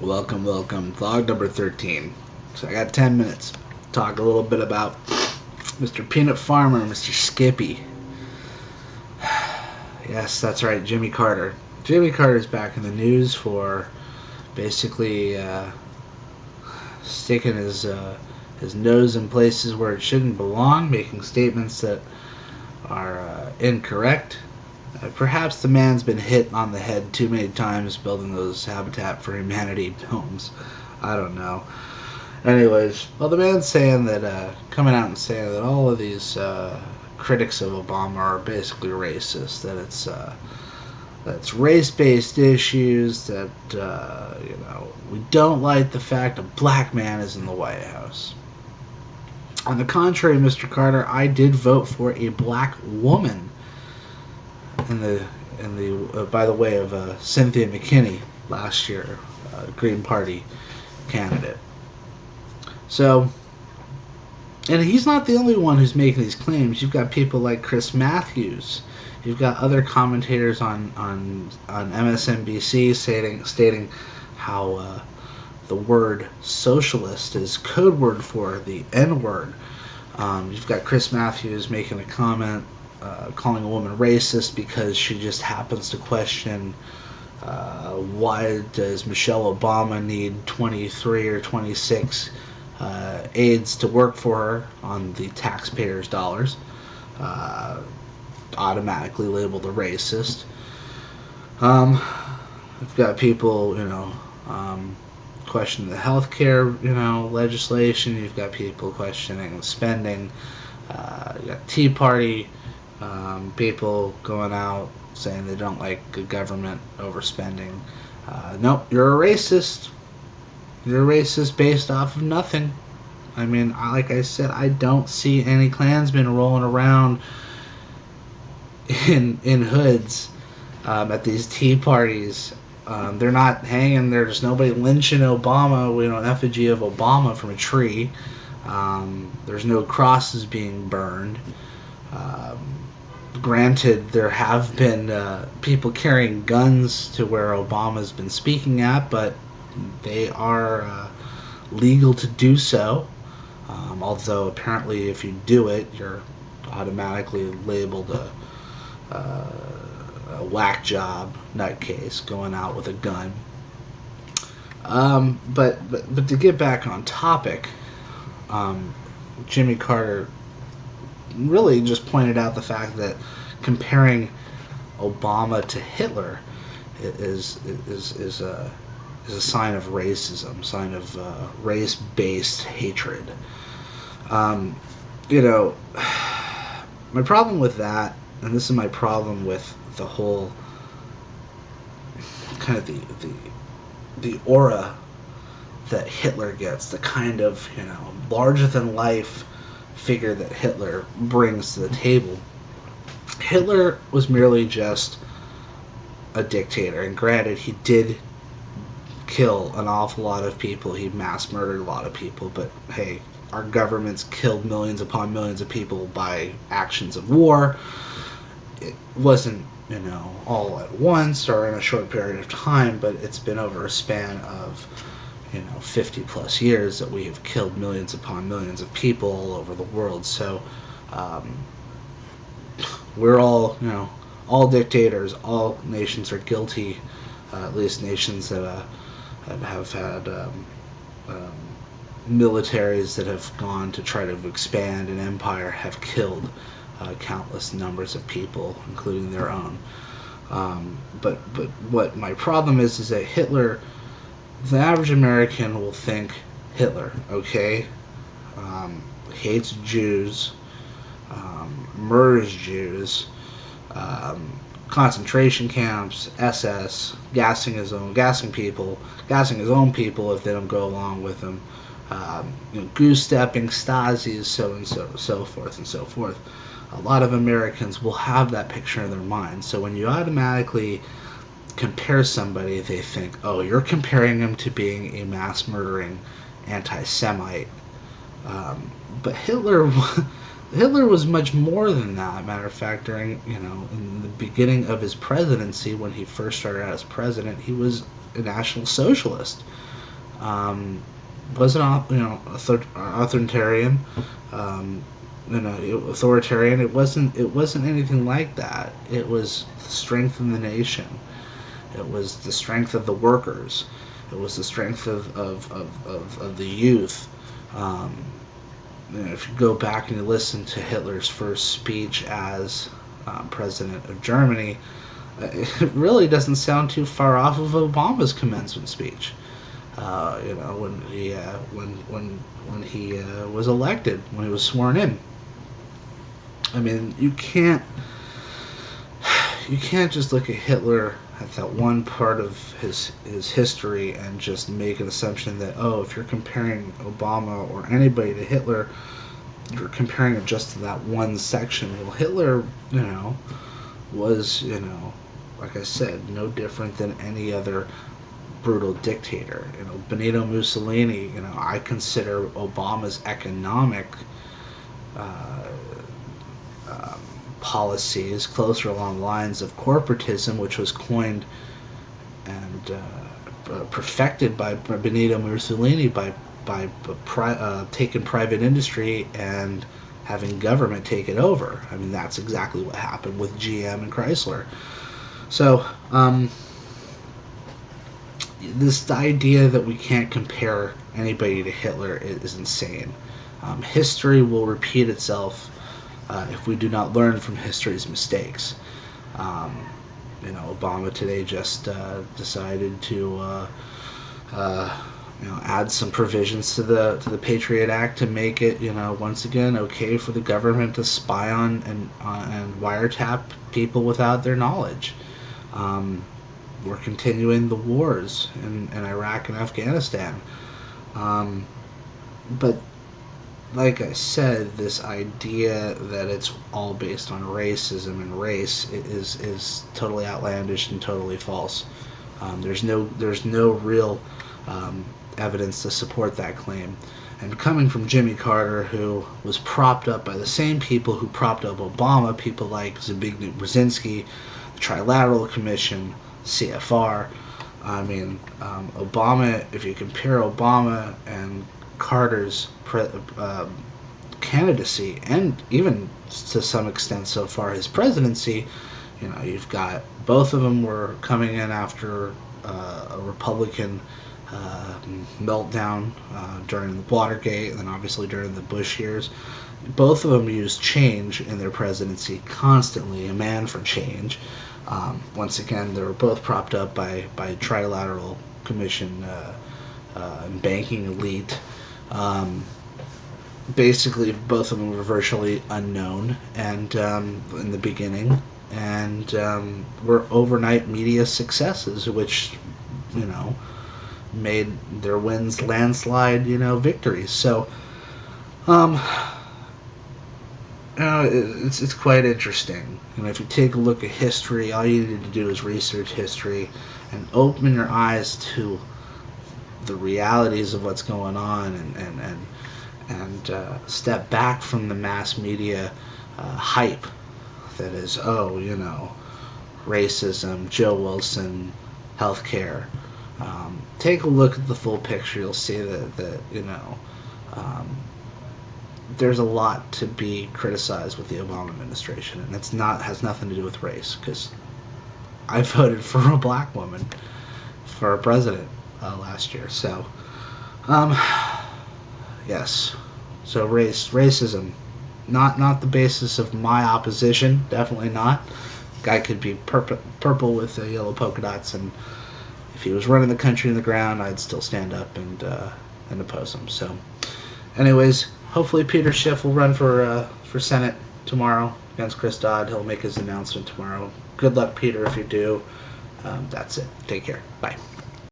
Welcome, welcome. Vlog number 13. So I got 10 minutes. Talk a little bit about Mr. Peanut Farmer, Mr. Skippy. Yes, that's right, Jimmy Carter. Jimmy Carter's back in the news for basically sticking his nose in places where it shouldn't belong, making statements that are incorrect. Perhaps the man's been hit on the head too many times building those Habitat for Humanity homes. I don't know. Anyways, well, the man's saying that, coming out and saying that all of these critics of Obama are basically racist. That's race-based issues. That we don't like the fact a black man is in the White House. On the contrary, Mr. Carter, I did vote for a black woman by the way of Cynthia McKinney last year, Green Party candidate. So, and he's not the only one who's making these claims. You've got people like Chris Matthews. You've got other commentators on MSNBC stating how the word socialist is code word for the N word. You've got Chris Matthews making a comment calling a woman racist because she just happens to question why does Michelle Obama need 23 or 26 aides to work for her on the taxpayers' dollars, automatically labeled a racist. We've got people, questioning the healthcare, legislation. You've got people questioning spending. You got Tea Party people going out saying they don't like good government overspending. Nope, you're a racist. You're a racist based off of nothing. I mean, like I said, I don't see any Klansmen rolling around in hoods at these tea parties. They're not hanging. There's nobody lynching Obama, an effigy of Obama from a tree. There's no crosses being burned. Granted, there have been people carrying guns to where Obama's been speaking at, but they are legal to do so. Although apparently, if you do it, you're automatically labeled a whack job nutcase going out with a gun. But to get back on topic, Jimmy Carter really just pointed out the fact that comparing Obama to Hitler is a sign of racism, sign of race-based hatred. My problem with that, and this is my problem with the whole kind of the aura that Hitler gets, the kind of larger than life figure that Hitler brings to the table. Hitler was merely just a dictator, and granted, he did kill an awful lot of people. He mass murdered a lot of people, but hey, our government's killed millions upon millions of people by actions of war. It wasn't, all at once or in a short period of time, but it's been over a span of 50 plus years that we have killed millions upon millions of people all over the world. So we're all dictators. All nations are guilty, at least nations that have had militaries that have gone to try to expand an empire have killed countless numbers of people, including their own. But what my problem is that Hitler, the average American will think Hitler, okay? Hates Jews, murders Jews, concentration camps, SS, gassing his own people if they don't go along with him, goose-stepping, Stasi, so forth and so forth. A lot of Americans will have that picture in their mind. So when you automatically compare somebody, they think, oh, you're comparing him to being a mass-murdering anti-Semite. But Hitler was much more than that. Matter of fact, during, in the beginning of his presidency, when he first started out as president, he was a National Socialist. Wasn't authoritarian, authoritarian. It wasn't anything like that. It was the strength of the nation. It was the strength of the workers. It was the strength of the youth. If you go back and you listen to Hitler's first speech as president of Germany, it really doesn't sound too far off of Obama's commencement speech. When he was elected, when he was sworn in. I mean, you can't just look at Hitler at that one part of his history and just make an assumption that, oh, if you're comparing Obama or anybody to Hitler, you're comparing it just to that one section. Well, Hitler, was, like I said, no different than any other brutal dictator. Benito Mussolini, I consider Obama's economic policies closer along the lines of corporatism, which was coined and perfected by Benito Mussolini by taking private industry and having government take it over. I mean, that's exactly what happened with GM and Chrysler. So, this idea that we can't compare anybody to Hitler is insane. History will repeat itself if we do not learn from history's mistakes. Obama today just decided to add some provisions to the Patriot Act to make it once again okay for the government to spy on and wiretap people without their knowledge. We're continuing the wars in Iraq and Afghanistan. But like I said, this idea that it's all based on racism and race is totally outlandish and totally false. There's no real evidence to support that claim. And coming from Jimmy Carter, who was propped up by the same people who propped up Obama, people like Zbigniew Brzezinski, the Trilateral Commission, CFR. I mean, Obama, if you compare Obama and Carter's candidacy, and even to some extent so far his presidency, you've got both of them were coming in after a Republican meltdown during the Watergate, and then obviously during the Bush years. Both of them used change in their presidency constantly, a man for change. Once again, they were both propped up by Trilateral Commission and banking elite. Basically, both of them were virtually unknown and in the beginning, and were overnight media successes, which made their wins landslide victories. So it's quite interesting. If you take a look at history, all you need to do is research history and open your eyes to the realities of what's going on, and step back from the mass media hype that is, racism, Joe Wilson, healthcare. Take a look at the full picture. You'll see that there's a lot to be criticized with the Obama administration, and has nothing to do with race, because I voted for a black woman for president last year. So, yes. So racism, not the basis of my opposition. Definitely not. Guy could be purple with yellow polka dots, and if he was running the country in the ground, I'd still stand up and oppose him. So, anyways, hopefully Peter Schiff will run for Senate tomorrow against Chris Dodd. He'll make his announcement tomorrow. Good luck, Peter, if you do. That's it. Take care. Bye.